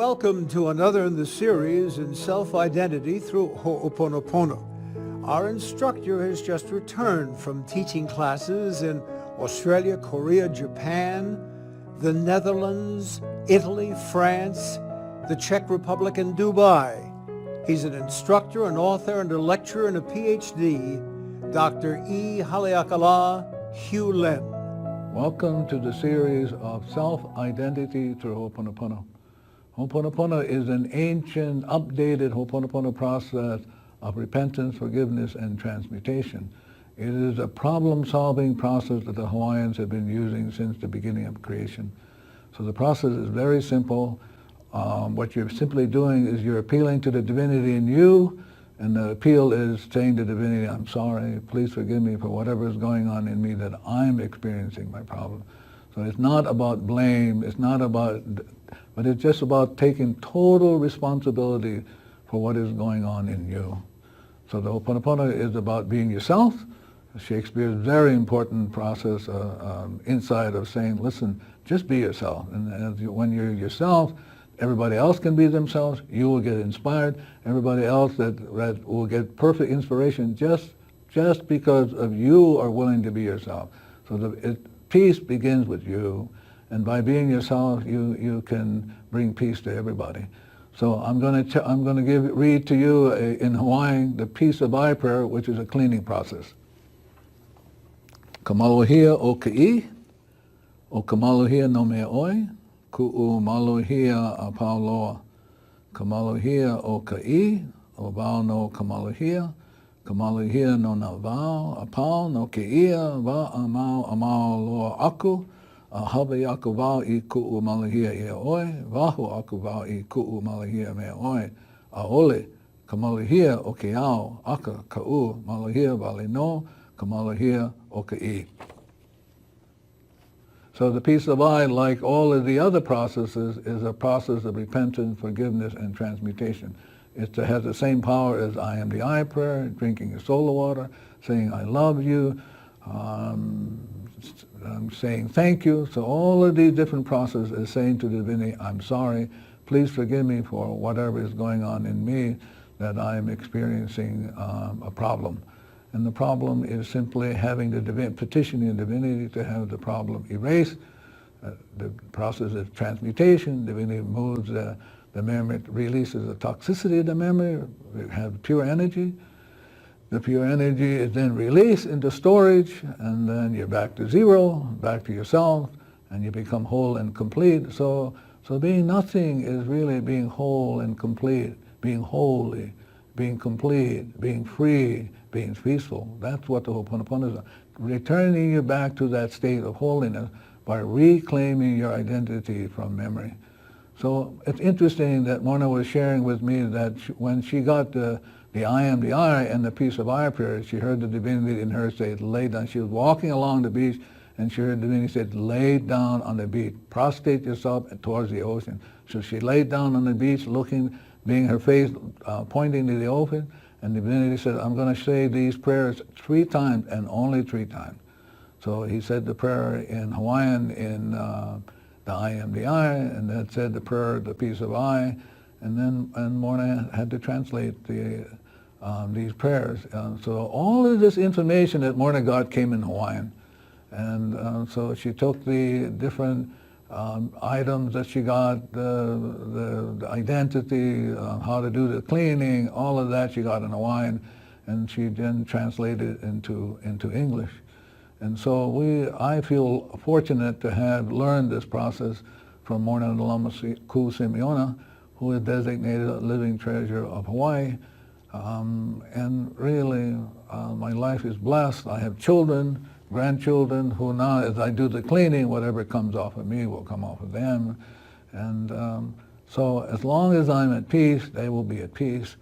Welcome to another in the series in Self-Identity through Ho'oponopono. Our instructor has just returned from teaching classes in Australia, Korea, Japan, the Netherlands, Italy, France, the Czech Republic, and Dubai. He's an instructor, an author, and a lecturer and a PhD, Dr. E. Haleakala Hugh Len. Welcome to the series of Self-Identity through Ho'oponopono. Ho'oponopono is an ancient, updated Ho'oponopono process of repentance, forgiveness, and transmutation. It is a problem-solving process that the Hawaiians have been using since the beginning of creation. So the process is very simple. What you're simply doing is you're appealing to the divinity in you, and the appeal is saying to divinity, I'm sorry, please forgive me for whatever is going on in me that I'm experiencing my problem. So it's not about blame, it's not about, but it's just about taking total responsibility for what is going on in you. So the Ho'oponopono is about being yourself. Shakespeare's very important process inside of saying, listen, just be yourself. And when you're yourself, everybody else can be themselves. You will get inspired. Everybody else that will get perfect inspiration just because of you are willing to be yourself. So peace begins with you. And by being yourself, you can bring peace to everybody. So I'm going to read to you in Hawaiian the Peace of I prayer, which is a cleaning process. Kamalohia o ka'i, o kamalohia no me oi, ku'u malohia a pauloa. Kamalohia o ka'i, o vau no kamalohia, kamalohia no na vau, a pau no ke'ia, va a mau loa aku, a hava aku vau I ku'u malahia ia oi, vahu aku vau I ku'u malahia me oi, a ole, ka malahia o ke au, aka ka'u malahia vale no, ka malahia o ka I. So the peace of I, like all of the other processes, is a process of repentance, forgiveness, and transmutation. It has the same power as I am the I prayer, drinking your solar water, saying I love you, saying thank you. So all of these different processes is saying to divinity, I'm sorry, please forgive me for whatever is going on in me that I am experiencing a problem. And the problem is simply having petitioning divinity to have the problem erased. The process of transmutation, divinity moves the memory, releases the toxicity of the memory, we have pure energy. The pure energy is then released into storage, and then you're back to zero, back to yourself, and you become whole and complete. So being nothing is really being whole and complete, being holy, being complete, being free, being peaceful. That's what the Ho'oponopono is. Returning you back to that state of holiness by reclaiming your identity from memory. So it's interesting that Morna was sharing with me that when she got the I am the I and the peace of I prayer, she heard the divinity in her say, lay down. She was walking along the beach and she heard the divinity say, lay down on the beach, prostrate yourself towards the ocean. So she laid down on the beach looking, being her face pointing to the ocean, and the divinity said, I'm going to say these prayers 3 times and only 3 times. So he said the prayer in Hawaiian in the I am the I, and then said the prayer, the peace of I, and Morna had to translate these prayers. So all of this information that Morna got came in Hawaiian. And so she took the different items that she got, the identity, how to do the cleaning, all of that she got in Hawaiian, and she then translated it into English. And so I feel fortunate to have learned this process from Morna Lama Ku Simeona, who is designated a living treasure of Hawaii. And really, my life is blessed. I have children, grandchildren, who now, as I do the cleaning, whatever comes off of me will come off of them. And so as long as I'm at peace, they will be at peace.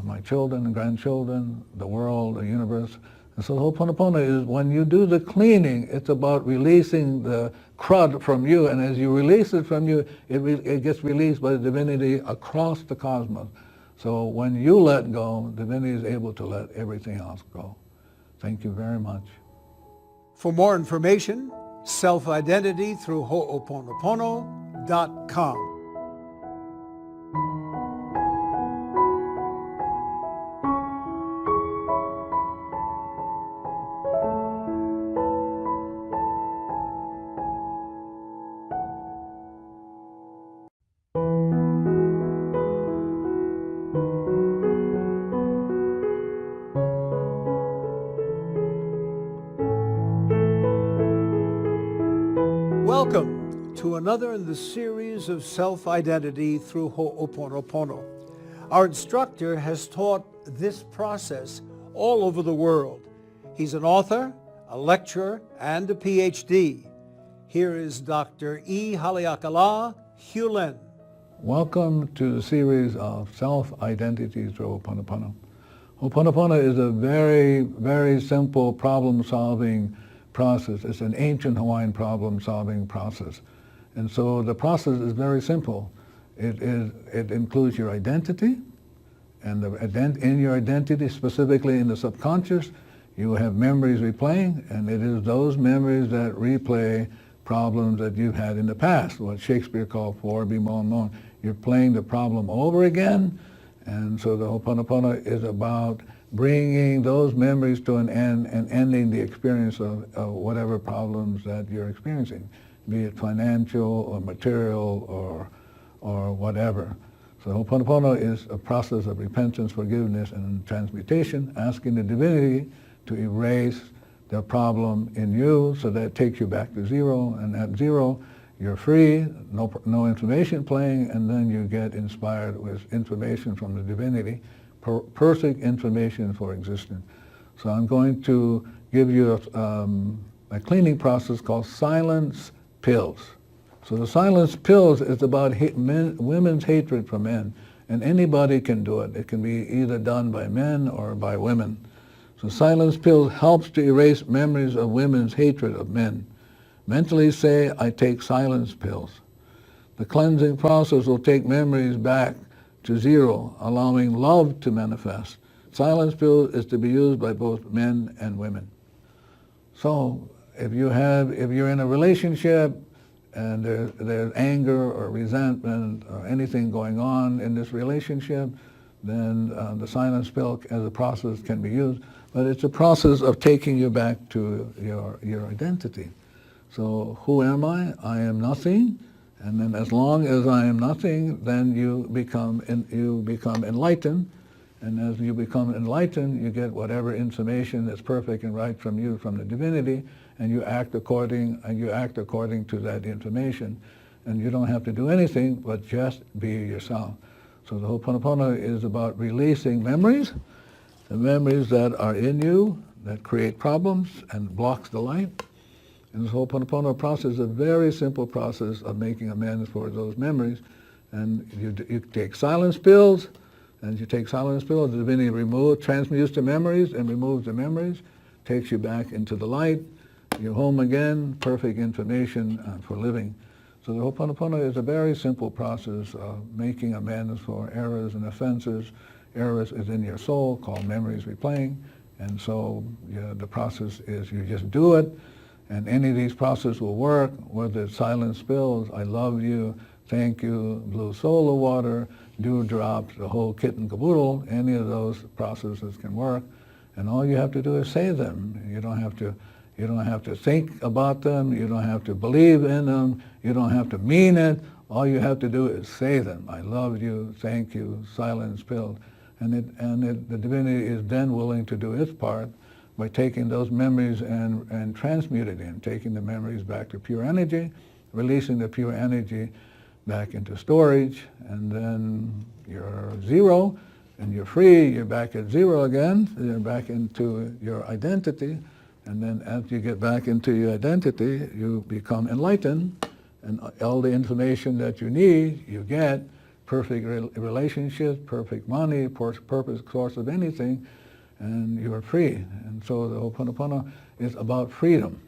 My children and grandchildren, the world, the universe. And so Ho'oponopono is when you do the cleaning, it's about releasing the crud from you, and as you release it from you, it gets released by the divinity across the cosmos. So when you let go, divinity is able to let everything else go. Thank you very much. For more information, Self-Identity through Ho'oponopono.com. to another in the series of self-identity through Ho'oponopono. Our instructor has taught this process all over the world. He's an author, a lecturer, and a PhD. Here is Dr. E. Haleakala Hulen. Welcome to the series of self-identity through Ho'oponopono. Ho'oponopono is a very, very simple problem-solving process. It's an ancient Hawaiian problem-solving process. And so the process is very simple. It includes your identity, and in your identity, specifically in the subconscious, you have memories replaying, and it is those memories that replay problems that you've had in the past, what Shakespeare called for be moan. You're playing the problem over again, and so the Ho'oponopono is about bringing those memories to an end and ending the experience of whatever problems that you're experiencing, be it financial or material or whatever. So Ho'oponopono is a process of repentance, forgiveness, and transmutation, asking the divinity to erase the problem in you so that it takes you back to zero, and at zero you're free, no information playing, and then you get inspired with information from the divinity, perfect information for existence. So I'm going to give you a cleaning process called silence pills. So the silence pills is about women's hatred for men, and anybody can do it. It can be either done by men or by women. So silence pills helps to erase memories of women's hatred of men. Mentally say, I take silence pills. The cleansing process will take memories back to zero, allowing love to manifest. Silence pill is to be used by both men and women. So if you're in a relationship and there's anger or resentment or anything going on in this relationship, then the silence pill as a process can be used. But it's a process of taking you back to your identity. So who am I? I am nothing. And then as long as I am nothing, then you become enlightened. And as you become enlightened, you get whatever information that's perfect and right from you, from the divinity, and you act according to that information. And you don't have to do anything but just be yourself. So the Ho'oponopono is about releasing memories, the memories that are in you that create problems and blocks the light. And the Ho'oponopono process is a very simple process of making amends for those memories. And you take silence pills, and you take silence pills, the divinity transmutes the memories and removes the memories, takes you back into the light. You're home again, perfect information for living. So the Ho'oponopono is a very simple process of making amends for errors and offenses. Errors is in your soul, called memories replaying. And so the process is you just do it, and any of these processes will work, whether it's silence pills, I love you, thank you, blue solar water, dewdrops, the whole kit and caboodle, any of those processes can work. And all you have to do is say them. You don't have to think about them, you don't have to believe in them, you don't have to mean it. All you have to do is say them. I love you, thank you, silence pill. And the divinity is then willing to do its part by taking those memories and transmuting them, taking the memories back to pure energy, releasing the pure energy back into storage, and then you're zero, and you're free, you're back at zero again, you're back into your identity, and then as you get back into your identity, you become enlightened, and all the information that you need, you get, perfect relationships, perfect money, perfect source of anything, and you're free. And so the Ho'oponopono is about freedom.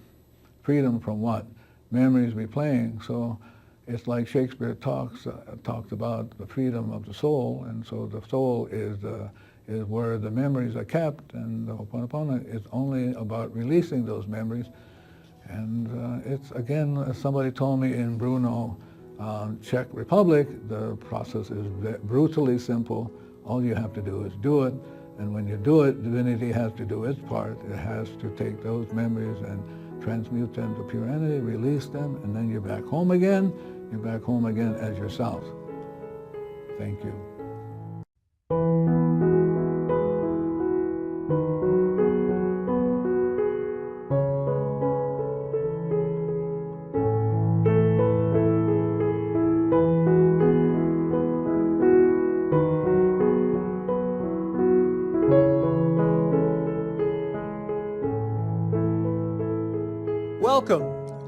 Freedom from what? Memories replaying. So it's like Shakespeare talks about the freedom of the soul, and so the soul is where the memories are kept, and the Ho'oponopono is only about releasing those memories. And it's, again, as somebody told me in Brno, Czech Republic, the process is brutally simple. All you have to do is do it. And when you do it, divinity has to do its part. It has to take those memories and transmute them to pure energy, release them, and then you're back home again. You're back home again as yourself. Thank you.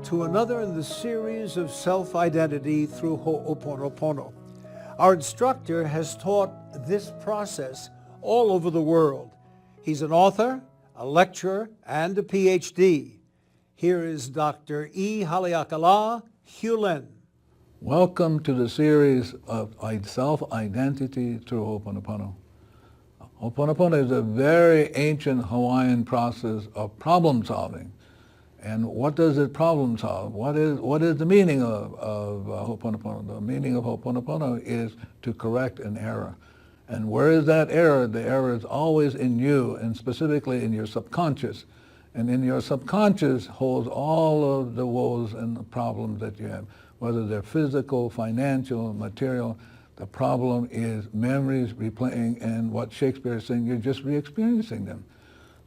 to another in the series of self-identity through Ho'oponopono. Our instructor has taught this process all over the world. He's an author, a lecturer, and a PhD. Here is Dr. E. Haleakala Hulen. Welcome to the series of self-identity through Ho'oponopono. Ho'oponopono is a very ancient Hawaiian process of problem solving. And what does it problem solve? What is the meaning of Ho'oponopono? The meaning of Ho'oponopono is to correct an error. And where is that error? The error is always in you, and specifically in your subconscious. And in your subconscious holds all of the woes and the problems that you have, whether they're physical, financial, material. The problem is memories replaying, and what Shakespeare is saying, you're just re-experiencing them.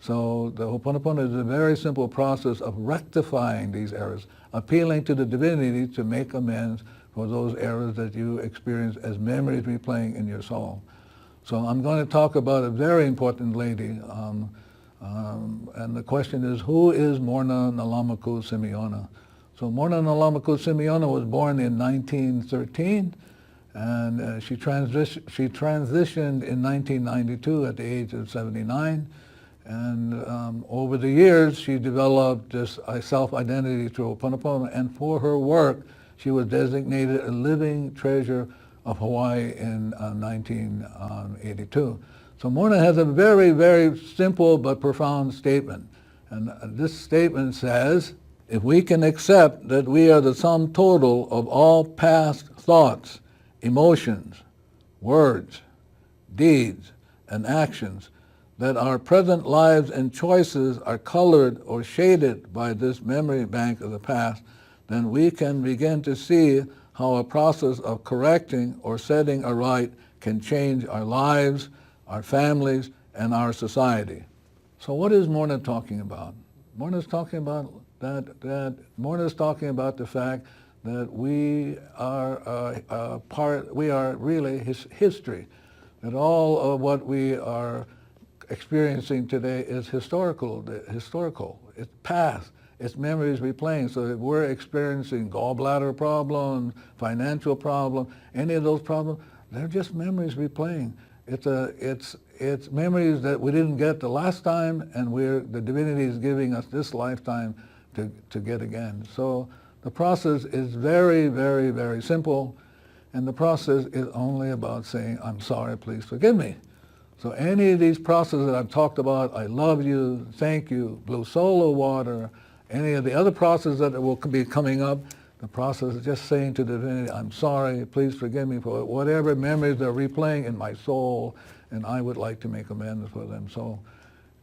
So the Ho'oponopono is a very simple process of rectifying these errors, appealing to the divinity to make amends for those errors that you experience as memories replaying in your soul. So I'm going to talk about a very important lady, and the question is, who is Morna Nalamaku Simeona? So Morna Nalamaku Simeona was born in 1913, and she transitioned in 1992 at the age of 79. And over the years, she developed this self-identity through Ho'oponopono, and for her work, she was designated a living treasure of Hawaii in 1982. So Morna has a very, very simple but profound statement. And this statement says, if we can accept that we are the sum total of all past thoughts, emotions, words, deeds, and actions, that our present lives and choices are colored or shaded by this memory bank of the past, then we can begin to see how a process of correcting or setting aright can change our lives, our families, and our society. So what is Morna talking about? Morna's talking about Morna's talking about the fact that we are really history, that all of what we are experiencing today is historical. It's past. It's memories replaying. So if we're experiencing gallbladder problems, financial problems, any of those problems, they're just memories replaying. It's memories that we didn't get the last time, and the divinity is giving us this lifetime to get again. So the process is very, very, very simple, and the process is only about saying, I'm sorry, please forgive me. So any of these processes that I've talked about, I love you, thank you, blue solar water, any of the other processes that will be coming up, the process is just saying to the divinity, I'm sorry, please forgive me for whatever memories they're replaying in my soul, and I would like to make amends for them. So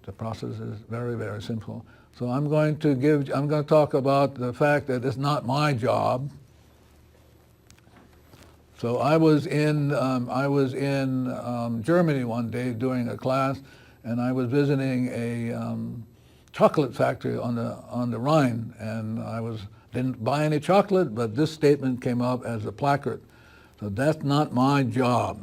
the process is very, very simple. So I'm going to talk about the fact that it's not my job. So I was in Germany one day doing a class, and I was visiting a chocolate factory on the Rhine, and didn't buy any chocolate, but this statement came up as a placard. So that's not my job.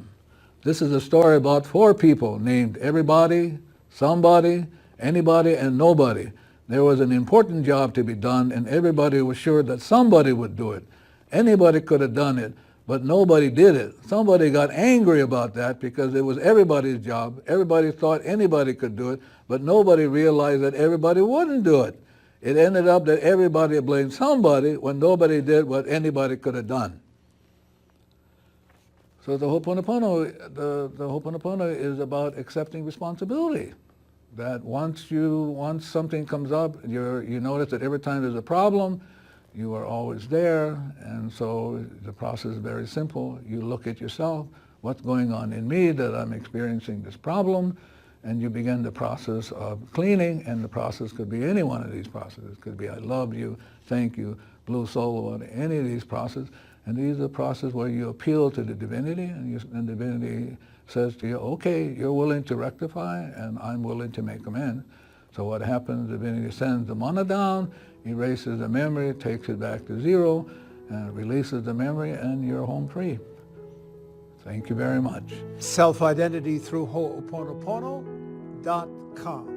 This is a story about 4 people named everybody, somebody, anybody, and nobody. There was an important job to be done, and everybody was sure that somebody would do it. Anybody could have done it, but nobody did it. Somebody got angry about that because it was everybody's job. Everybody thought anybody could do it, but nobody realized that everybody wouldn't do it. It ended up that everybody blamed somebody when nobody did what anybody could have done. So the Ho'oponopono is about accepting responsibility. That once something comes up, you notice that every time there's a problem, you are always there, and so the process is very simple. You look at yourself, what's going on in me that I'm experiencing this problem, and you begin the process of cleaning, and the process could be any one of these processes. It could be I love you, thank you, blue soul water, any of these processes, and these are processes where you appeal to the divinity, and the divinity says to you, okay, you're willing to rectify, and I'm willing to make amends. So what happens, the divinity sends the mana down, erases the memory, takes it back to zero, releases the memory, and you're home free. Thank you very much. Self-identity through Ho'oponopono.com.